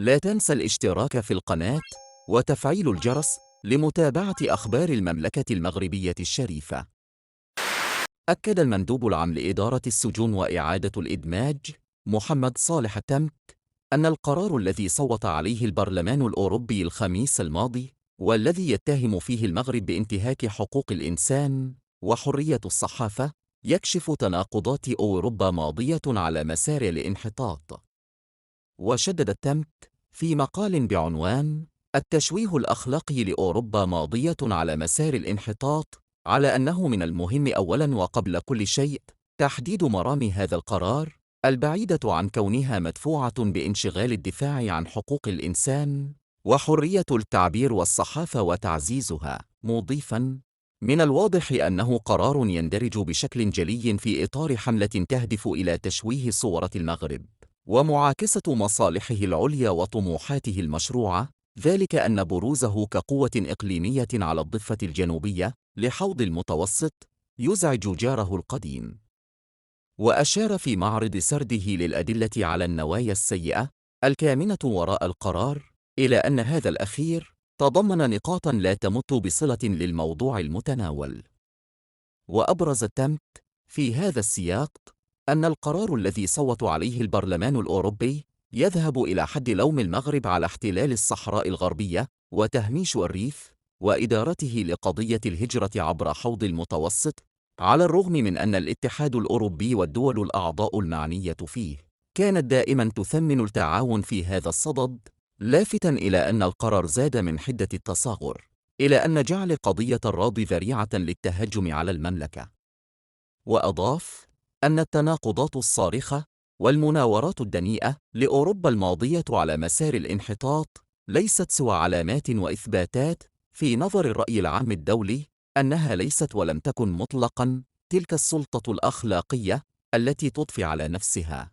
لا تنسى الاشتراك في القناة وتفعيل الجرس لمتابعة أخبار المملكة المغربية الشريفة. أكد المندوب العام لإدارة السجون وإعادة الإدماج محمد صالح التمت أن القرار الذي صوت عليه البرلمان الأوروبي الخميس الماضي، والذي يتهم فيه المغرب بانتهاك حقوق الإنسان وحرية الصحافة، يكشف تناقضات أوروبا ماضية على مسار الانحطاط. وشدد التمت في مقال بعنوان التشويه الأخلاقي لأوروبا ماضية على مسار الانحطاط على أنه من المهم أولاً وقبل كل شيء تحديد مرام هذا القرار البعيدة عن كونها مدفوعة بانشغال الدفاع عن حقوق الإنسان وحرية التعبير والصحافة وتعزيزها، مضيفاً: من الواضح أنه قرار يندرج بشكل جلي في إطار حملة تهدف إلى تشويه صورة المغرب ومعاكسة مصالحه العليا وطموحاته المشروعة، ذلك أن بروزه كقوة إقليمية على الضفة الجنوبية لحوض المتوسط يزعج جاره القديم. وأشار في معرض سرده للأدلة على النوايا السيئة الكامنة وراء القرار إلى أن هذا الأخير تضمن نقاطاً لا تمت بصلة للموضوع المتناول. وأبرز التمت في هذا السياق أن القرار الذي صوت عليه البرلمان الأوروبي يذهب إلى حد لوم المغرب على احتلال الصحراء الغربية وتهميش الريف وإدارته لقضية الهجرة عبر حوض المتوسط، على الرغم من أن الاتحاد الأوروبي والدول الأعضاء المعنية فيه كانت دائما تثمن التعاون في هذا الصدد، لافتا إلى أن القرار زاد من حدة التصاغر إلى أن جعل قضية الراضي ذريعة للتهجم على المملكة. وأضاف أن التناقضات الصارخة والمناورات الدنيئة لأوروبا الماضية على مسار الانحطاط ليست سوى علامات وإثباتات في نظر الرأي العام الدولي أنها ليست ولم تكن مطلقاً تلك السلطة الأخلاقية التي تضفي على نفسها